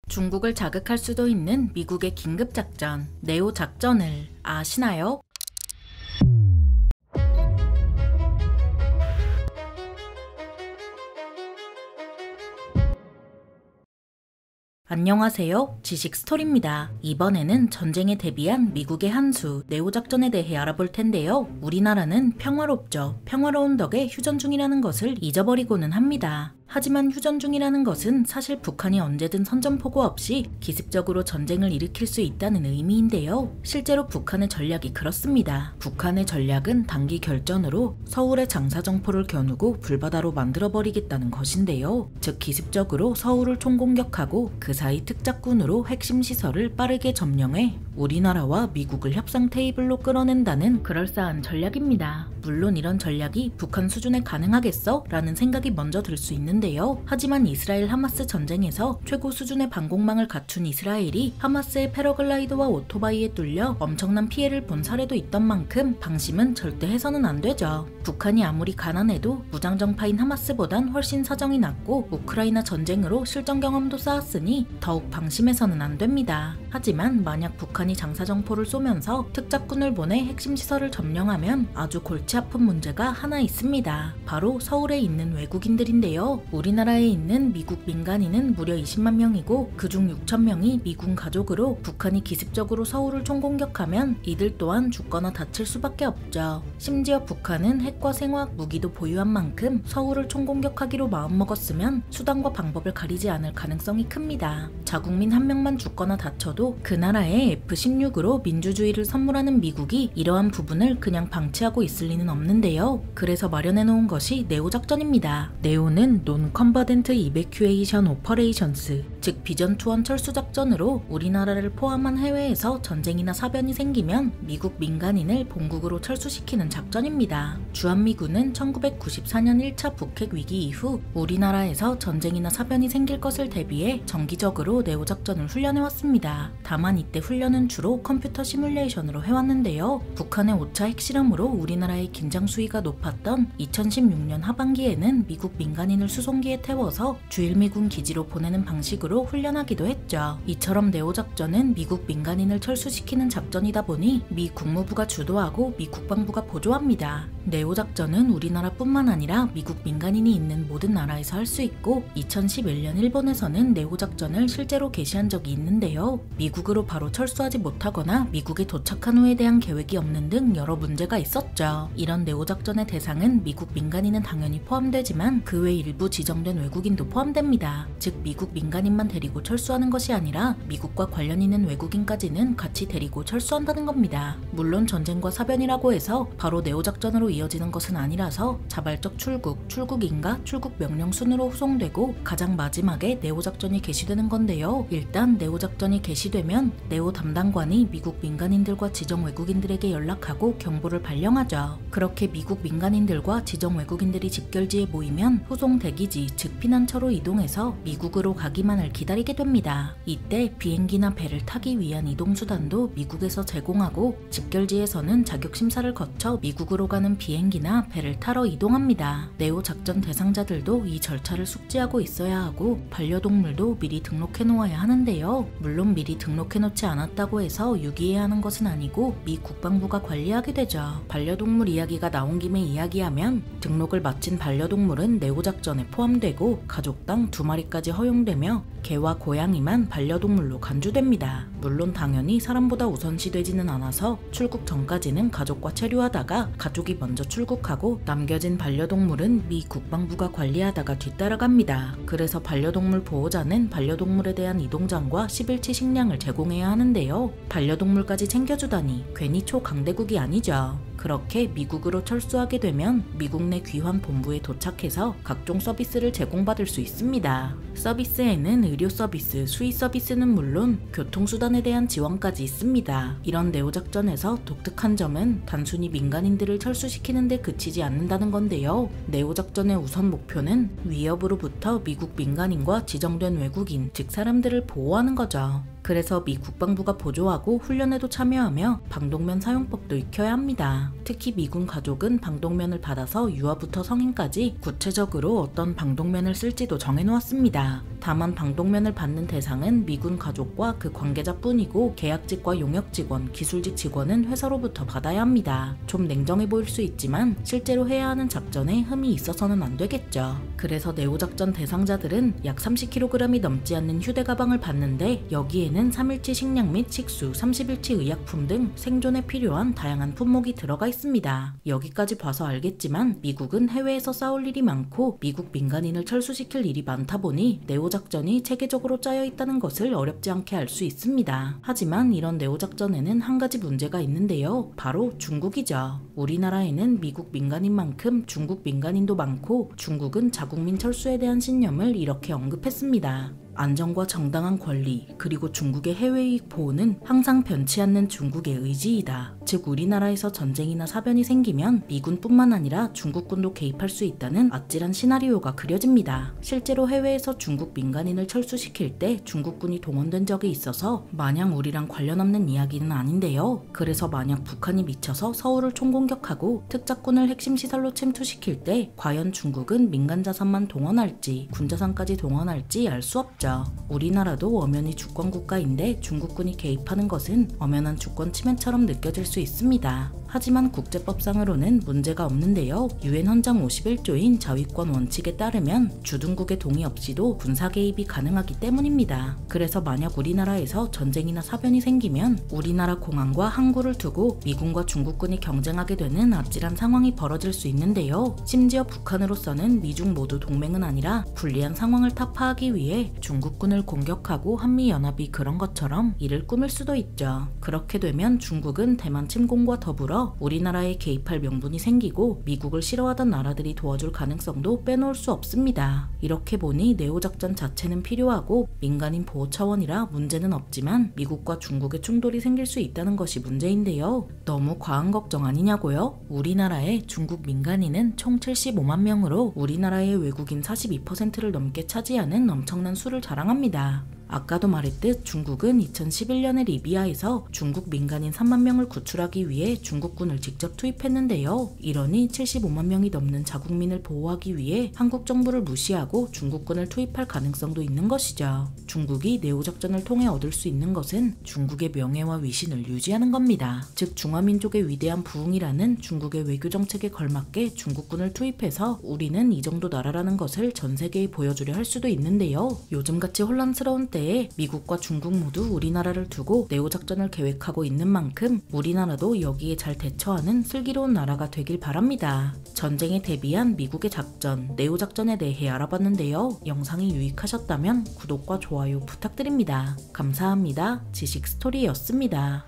중국을 자극할 수도 있는 미국의 긴급작전, 네오 작전을 아시나요? 안녕하세요. 지식스토리입니다. 이번에는 전쟁에 대비한 미국의 한수, 네오작전에 대해 알아볼 텐데요. 우리나라는 평화롭죠. 평화로운 덕에 휴전 중이라는 것을 잊어버리고는 합니다. 하지만 휴전 중이라는 것은 사실 북한이 언제든 선전포고 없이 기습적으로 전쟁을 일으킬 수 있다는 의미인데요. 실제로 북한의 전략이 그렇습니다. 북한의 전략은 단기 결전으로 서울의 장사정포를 겨누고 불바다로 만들어버리겠다는 것인데요. 즉 기습적으로 서울을 총공격하고 그 사이 특작군으로 핵심 시설을 빠르게 점령해 우리나라와 미국을 협상 테이블로 끌어낸다는 그럴싸한 전략입니다. 물론 이런 전략이 북한 수준에 가능하겠어? 라는 생각이 먼저 들 수 있는데요. 하지만 이스라엘 하마스 전쟁에서 최고 수준의 방공망을 갖춘 이스라엘이 하마스의 패러글라이더와 오토바이에 뚫려 엄청난 피해를 본 사례도 있던 만큼 방심은 절대 해서는 안 되죠. 북한이 아무리 가난해도 무장정파인 하마스보단 훨씬 사정이 낮고 우크라이나 전쟁으로 실전 경험도 쌓았으니 더욱 방심해서는 안 됩니다. 하지만 만약 북한이 장사정포를 쏘면서 특작군을 보내 핵심 시설을 점령하면 아주 골치 아픈 문제가 하나 있습니다. 바로 서울에 있는 외국인들인데요. 우리나라에 있는 미국 민간인은 무려 20만 명이고 그중 6천 명이 미군 가족으로 북한이 기습적으로 서울을 총공격하면 이들 또한 죽거나 다칠 수밖에 없죠. 심지어 북한은 핵과 생화학 무기도 보유한 만큼 서울을 총공격하기로 마음먹었으면 수단과 방법을 가리지 않을 가능성이 큽니다. 자국민 한 명만 죽거나 다쳐도 그 나라에 F-16으로 민주주의를 선물하는 미국이 이러한 부분을 그냥 방치하고 있을 리는 없는데요. 그래서 마련해놓은 것이 네오작전입니다. 네오는 Non-Combatant Evacuation Operations, 즉 비전투원 철수작전으로 우리나라를 포함한 해외에서 전쟁이나 사변이 생기면 미국 민간인을 본국으로 철수시키는 작전입니다. 주한미군은 1994년 1차 북핵 위기 이후 우리나라에서 전쟁이나 사변이 생길 것을 대비해 정기적으로 네오작전을 훈련해왔습니다. 다만 이때 훈련은 주로 컴퓨터 시뮬레이션으로 해왔는데요. 북한의 5차 핵실험으로 우리나라의 긴장 수위가 높았던 2016년 하반기에는 미국 민간인을 수송기에 태워서 주일미군 기지로 보내는 방식으로 훈련하기도 했죠. 이처럼 네오작전은 미국 민간인을 철수시키는 작전이다 보니 미 국무부가 주도하고 미 국방부가 보조합니다. 네오작전은 우리나라뿐만 아니라 미국 민간인이 있는 모든 나라에서 할 수 있고 2011년 일본에서는 네오작전을 실제로 개시한 적이 있는데요. 미국으로 바로 철수하지 못하거나 미국에 도착한 후에 대한 계획이 없는 등 여러 문제가 있었죠. 이런 네오작전의 대상은 미국 민간인은 당연히 포함되지만 그 외 일부 지정된 외국인도 포함됩니다. 즉 미국 민간인만 데리고 철수하는 것이 아니라 미국과 관련 있는 외국인까지는 같이 데리고 철수한다는 겁니다. 물론 전쟁과 사변이라고 해서 바로 네오작전으로 이어지는 것은 아니라서 자발적 출국인가 출국 명령 순으로 후송되고 가장 마지막에 네오작전이 개시되는 건데요. 일단 네오작전이 개시되면 네오 담당관이 미국 민간인들과 지정 외국인들에게 연락하고 경보를 발령하죠. 그렇게 미국 민간인들과 지정 외국인들이 집결지에 모이면 후송 대기지 즉 피난처로 이동해서 미국으로 가기만을 기다리게 됩니다. 이때 비행기나 배를 타기 위한 이동수단도 미국에서 제공하고 집결지에서는 자격심사를 거쳐 미국으로 가는 비행기나 배를 타러 이동합니다. 네오 작전 대상자들도 이 절차를 숙지하고 있어야 하고 반려동물도 미리 등록해 놓아야 하는데요. 물론 미리 등록해 놓지 않았다고 해서 유기해야 하는 것은 아니고 미 국방부가 관리하게 되죠. 반려동물 이야기가 나온 김에 이야기하면 등록을 마친 반려동물은 네오작전에 포함되고 가족당 2마리까지 허용되며 개와 고양이만 반려동물로 간주됩니다. 물론 당연히 사람보다 우선시되지는 않아서 출국 전까지는 가족과 체류하다가 가족이 먼저 출국하고 남겨진 반려동물은 미 국방부가 관리하다가 뒤따라갑니다. 그래서 반려동물 보호자는 반려동물에 대한 이동장과 10일치 식량을 제공해야 하는데요. 반려동물까지 챙겨주다니 괜히 초강대국이 아니죠. 그렇게 미국으로 철수하게 되면 미국 내 귀환 본부에 도착해서 각종 서비스를 제공받을 수 있습니다. 서비스에는 의료 서비스, 수의 서비스는 물론 교통수단에 대한 지원까지 있습니다. 이런 네오작전에서 독특한 점은 단순히 민간인들을 철수시키는 데 그치지 않는다는 건데요. 네오작전의 우선 목표는 위협으로부터 미국 민간인과 지정된 외국인, 즉 사람들을 보호하는 거죠. 그래서 미 국방부가 보조하고 훈련에도 참여하며 방독면 사용법도 익혀야 합니다. 특히 미군 가족은 방독면을 받아서 유아부터 성인까지 구체적으로 어떤 방독면을 쓸지도 정해놓았습니다. 다만 방독면을 받는 대상은 미군 가족과 그 관계자뿐이고 계약직과 용역직원, 기술직 직원은 회사로부터 받아야 합니다. 좀 냉정해 보일 수 있지만 실제로 해야 하는 작전에 흠이 있어서는 안 되겠죠. 그래서 네오작전 대상자들은 약 30kg이 넘지 않는 휴대가방을 받는데 여기에는 3일치 식량 및 식수, 30일치 의약품 등 생존에 필요한 다양한 품목이 들어가 있습니다. 여기까지 봐서 알겠지만 미국은 해외에서 싸울 일이 많고 미국 민간인을 철수시킬 일이 많다 보니 네오작전이 체계적으로 짜여 있다는 것을 어렵지 않게 알 수 있습니다. 하지만 이런 네오작전에는 한 가지 문제가 있는데요. 바로 중국이죠. 우리나라에는 미국 민간인만큼 중국 민간인도 많고 중국은 자국민 철수에 대한 신념을 이렇게 언급했습니다. 안전과 정당한 권리, 그리고 중국의 해외이익 보호는 항상 변치 않는 중국의 의지이다. 즉 우리나라에서 전쟁이나 사변이 생기면 미군뿐만 아니라 중국군도 개입할 수 있다는 아찔한 시나리오가 그려집니다. 실제로 해외에서 중국 민간인을 철수시킬 때 중국군이 동원된 적이 있어서 마냥 우리랑 관련 없는 이야기는 아닌데요. 그래서 만약 북한이 미쳐서 서울을 총공격하고 특작군을 핵심 시설로 침투시킬 때 과연 중국은 민간 자산만 동원할지 군자산까지 동원할지 알 수 없죠. 우리나라도 엄연히 주권국가인데 중국군이 개입하는 것은 엄연한 주권 침해처럼 느껴질 수 있습니다. 하지만 국제법상으로는 문제가 없는데요. 유엔 헌장 51조인 자위권 원칙에 따르면 주둔국의 동의 없이도 군사 개입이 가능하기 때문입니다. 그래서 만약 우리나라에서 전쟁이나 사변이 생기면 우리나라 공항과 항구를 두고 미군과 중국군이 경쟁하게 되는 아찔한 상황이 벌어질 수 있는데요. 심지어 북한으로서는 미중 모두 동맹은 아니라 불리한 상황을 타파하기 위해 중국군을 공격하고 한미연합이 그런 것처럼 이를 꾸밀 수도 있죠. 그렇게 되면 중국은 대만 침공과 더불어 우리나라에 개입할 명분이 생기고 미국을 싫어하던 나라들이 도와줄 가능성도 빼놓을 수 없습니다. 이렇게 보니 네오작전 자체는 필요하고 민간인 보호 차원이라 문제는 없지만 미국과 중국의 충돌이 생길 수 있다는 것이 문제인데요. 너무 과한 걱정 아니냐고요? 우리나라의 중국 민간인은 총 75만 명으로 우리나라의 외국인 42%를 넘게 차지하는 엄청난 수를 자랑합니다. 아까도 말했듯 중국은 2011년에 리비아에서 중국 민간인 3만 명을 구출하기 위해 중국군을 직접 투입했는데요. 이러니 75만 명이 넘는 자국민을 보호하기 위해 한국 정부를 무시하고 중국군을 투입할 가능성도 있는 것이죠. 중국이 네오작전을 통해 얻을 수 있는 것은 중국의 명예와 위신을 유지하는 겁니다. 즉 중화민족의 위대한 부흥이라는 중국의 외교정책에 걸맞게 중국군을 투입해서 우리는 이 정도 나라라는 것을 전 세계에 보여주려 할 수도 있는데요. 요즘같이 혼란스러운 때 미국과 중국 모두 우리나라를 두고 네오작전을 계획하고 있는 만큼 우리나라도 여기에 잘 대처하는 슬기로운 나라가 되길 바랍니다. 전쟁에 대비한 미국의 작전, 네오작전에 대해 알아봤는데요. 영상이 유익하셨다면 구독과 좋아요 부탁드립니다. 감사합니다. 지식스토리였습니다.